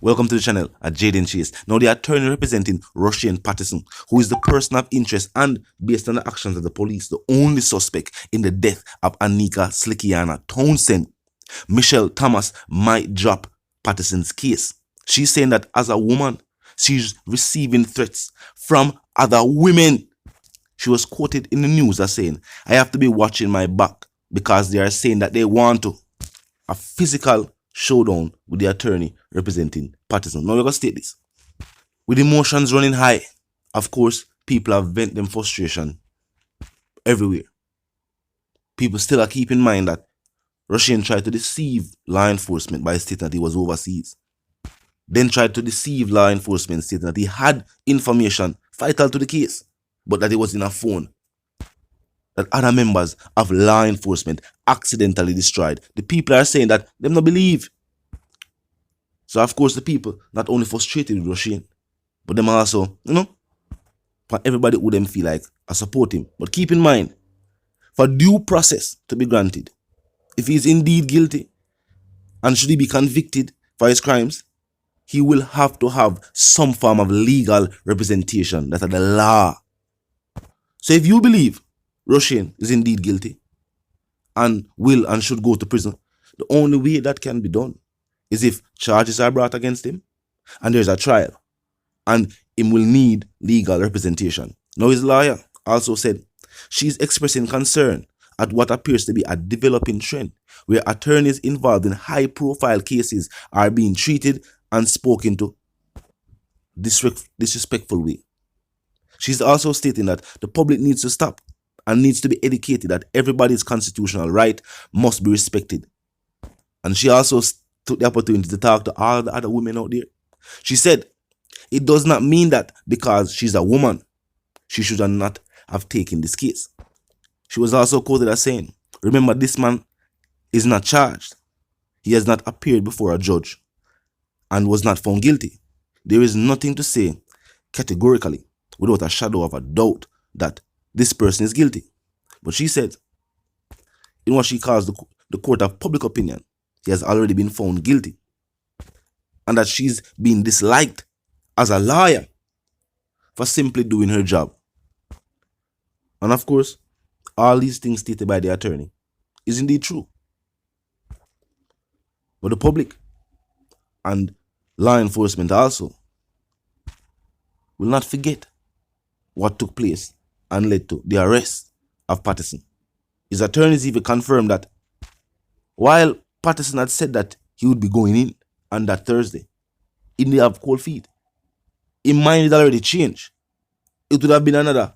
Welcome to the channel at Jaden Chase. Now the attorney representing Rushane Patterson, who is the person of interest and, based on the actions of the police, the only suspect in the death of Anika Slickianna Townsend, Michelle Thomas might drop Patterson's case. She's saying that as a woman, she's receiving threats from other women. She was quoted in the news as saying, "I have to be watching my back because they are saying that they want to." A physical showdown with the attorney representing Patterson. Now we're going to state this. With emotions running high, of course, people have vent them frustration everywhere. People still are keep in mind that Rushane tried to deceive law enforcement by stating that he was overseas. Then tried to deceive law enforcement stating that he had information vital to the case, but that it was in a phone that other members of law enforcement accidentally destroyed. The people are saying that them not believe. So of course the people not only frustrated with Rushane, but them also, for everybody who them feel like I support him. But keep in mind, for due process to be granted, if he is indeed guilty and should he be convicted for his crimes, he will have to have some form of legal representation that are the law. So if you believe Rushane is indeed guilty and will and should go to prison, the only way that can be done is if charges are brought against him and there's a trial, and him will need legal representation. Now his lawyer also said she's expressing concern at what appears to be a developing trend where attorneys involved in high-profile cases are being treated and spoken to disrespectful way. She's also stating that the public needs to stop and needs to be educated that everybody's constitutional right must be respected. And she also took the opportunity to talk to all the other women out there. She said, it does not mean that because she's a woman, she should not have taken this case. She was also quoted as saying, remember, this man is not charged. He has not appeared before a judge and was not found guilty. There is nothing to say categorically, without a shadow of a doubt, that this person is guilty. But she said, in what she calls the court of public opinion, he has already been found guilty, and that she's been disliked as a lawyer for simply doing her job. And of course, all these things stated by the attorney is indeed true. But the public and law enforcement also will not forget what took place and led to the arrest of Patterson. His attorneys even confirmed that while Patterson had said that he would be going in on that Thursday, in the have cold feet, his mind had already changed. It would have been another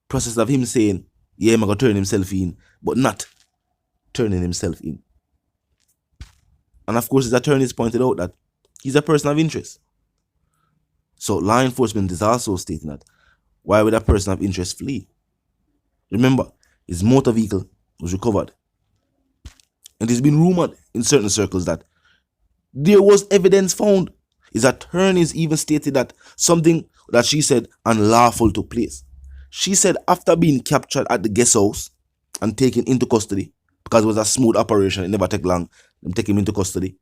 process of him saying, yeah, I'm going to turn himself in, but not turning himself in. And of course, his attorneys pointed out that he's a person of interest. So law enforcement is also stating that why would a person of interest flee? Remember, his motor vehicle was recovered. And it's been rumored in certain circles that there was evidence found. His attorneys even stated that something that she said unlawful took place. She said after being captured at the guest house and taken into custody, because it was a smooth operation, it never took long, them take him into custody.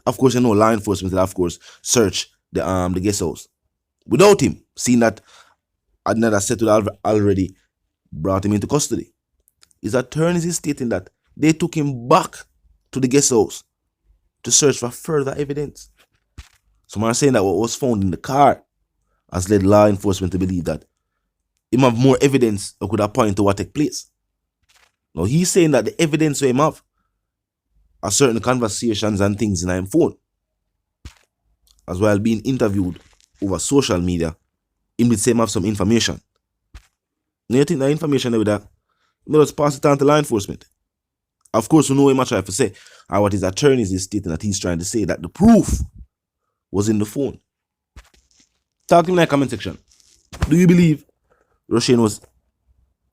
Of course, law enforcement will, of course, search the guest house without him, seeing that another set would already brought him into custody. His attorneys is stating that they took him back to the guest house to search for further evidence. Some are saying that what was found in the car has led law enforcement to believe that he have more evidence that could have pointed to what took place. Now he's saying that the evidence we have are certain conversations and things in his phone. As well being interviewed over social media, he did say him have some information. Now you think that information with that, let's pass it on to law enforcement. Of course, we know him try to say, or what his attorneys is stating that he's trying to say, that the proof was in the phone. Talk to me in the comment section. Do you believe Rushane was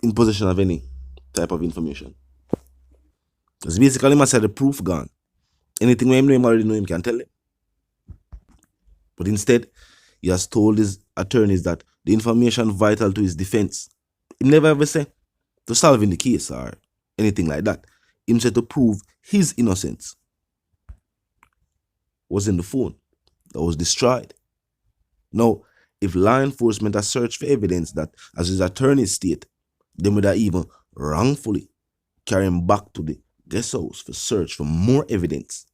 in possession of any type of information? Because basically, he said the proof gone. Anything we know him already know him can tell him. But instead, he has told his attorneys that the information vital to his defense, he never ever said to solving the case or anything like that. He said to prove his innocence was in the phone. that was destroyed. Now, if law enforcement has searched for evidence that, as his attorney state, they would have even wrongfully carry him back to the guest house for search for more evidence.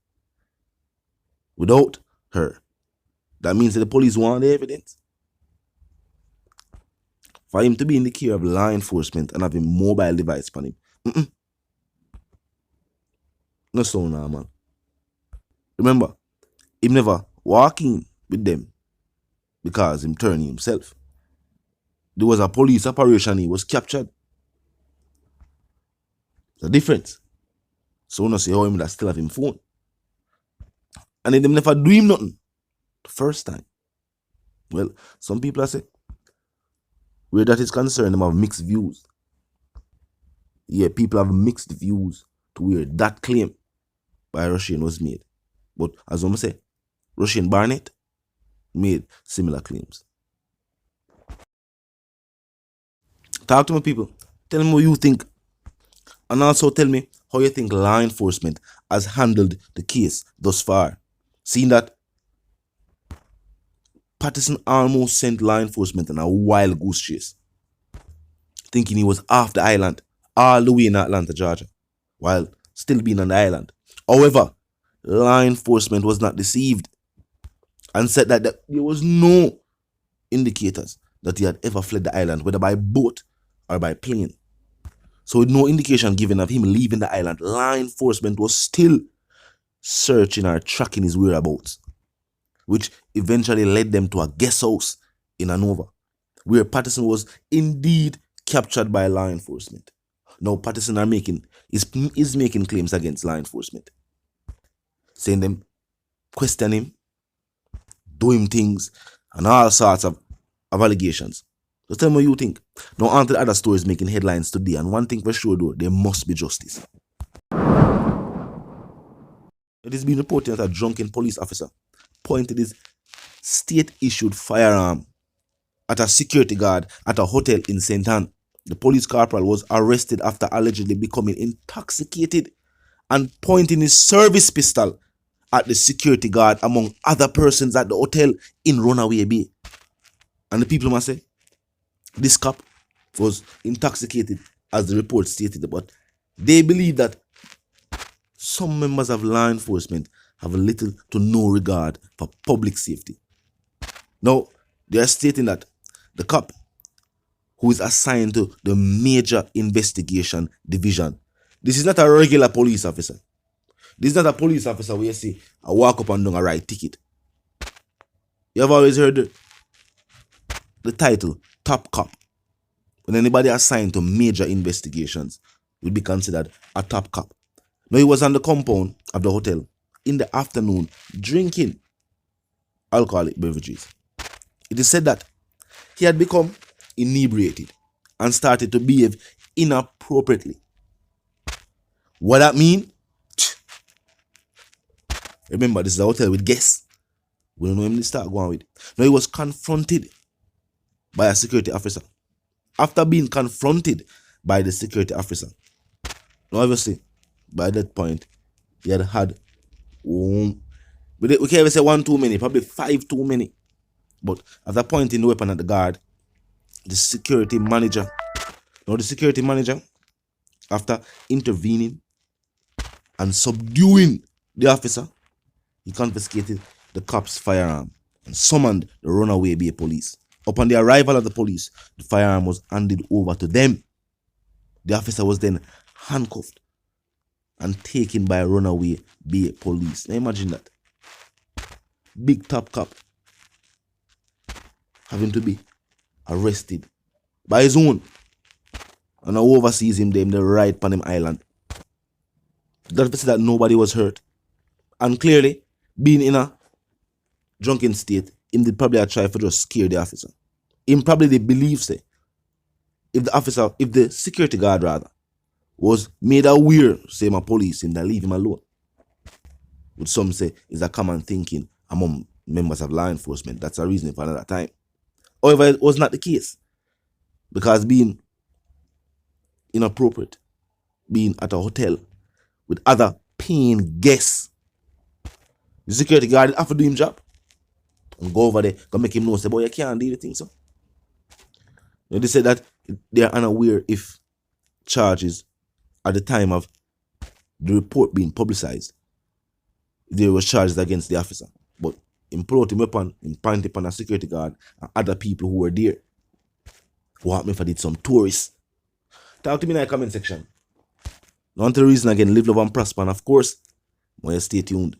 Without her, that means that the police want the evidence. For him to be in the care of law enforcement and having mobile device on him, no so now, man. Remember, him never walk in with them because him turning himself. There was a police operation, he was captured. The difference. So we don't see how him that still have him phone. And then them never do him nothing the first time. Well, some people are say, where that is concerned, them have mixed views. Yeah, people have mixed views to where that claim by Rushane was made. But as I say, Rushane Barnett made similar claims. Talk to me, people. Tell me what you think. And also tell me how you think law enforcement has handled the case thus far. Seeing that Patterson almost sent law enforcement on a wild goose chase, thinking he was off the island, all the way in Atlanta, Georgia, while still being on the island. However, law enforcement was not deceived and said that there was no indicators that he had ever fled the island, whether by boat or by plane. So with no indication given of him leaving the island, law enforcement was still searching or tracking his whereabouts, which eventually led them to a guest house in Hanover, where Patterson was indeed captured by law enforcement. Now Patterson is making claims against law enforcement, saying them question him, do him things, and all sorts of allegations. So tell me what you think. Now on to the other stories making headlines today, and one thing for sure though, there must be justice. It is being reported that a drunken police officer pointed his state-issued firearm at a security guard at a hotel in St. Anne. The police corporal was arrested after allegedly becoming intoxicated and pointing his service pistol at the security guard among other persons at the hotel in Runaway Bay. And the people must say, this cop was intoxicated, as the report stated, but they believe that some members of law enforcement have little to no regard for public safety. Now, they are stating that the cop who is assigned to the Major Investigation Division, this is not a regular police officer. This is not a police officer where you see I walk up and down a right ticket. You have always heard the title top cop. When anybody assigned to major investigations will be considered a top cop. Now he was on the compound of the hotel in the afternoon drinking alcoholic beverages. It is said that he had become inebriated and started to behave inappropriately. What that mean? Remember, this is a hotel with guests. We don't know him to start going with. Now he was confronted by a security officer. After being confronted by the security officer, now obviously, by that point, he had we can't even say one too many, probably 5 too many. But after pointing the weapon at the guard, the security manager, after intervening and subduing the officer, he confiscated the cop's firearm and summoned the Runaway Bay police. Upon the arrival of the police, the firearm was handed over to them. The officer was then handcuffed and taken by Runaway Bay police. Now imagine that. Big top cop having to be arrested by his own. And now oversees him them the right Panem Island. That to say that nobody was hurt. And clearly, being in a drunken state, him did probably try to just scare the officer. Him probably they believe say, if the security guard rather, was made aware, say my police, and they leave him alone. Which some say is a common thinking among members of law enforcement. That's a reason for another time. However, it was not the case. Because being inappropriate, being at a hotel with other paying guests, the security guard didn't have to do his job. and go over there, go make him know, say, boy, you can't do the thing, so. You know, they said that they are unaware if charges at the time of the report being publicized, there were charges against the officer. But him pull out him weapon, him point it upon a security guard and other people who were there. What happened if I did some tourists? Talk to me in the comment section. Now, to the reason again, live, love, and prosper. And of course, when you stay tuned.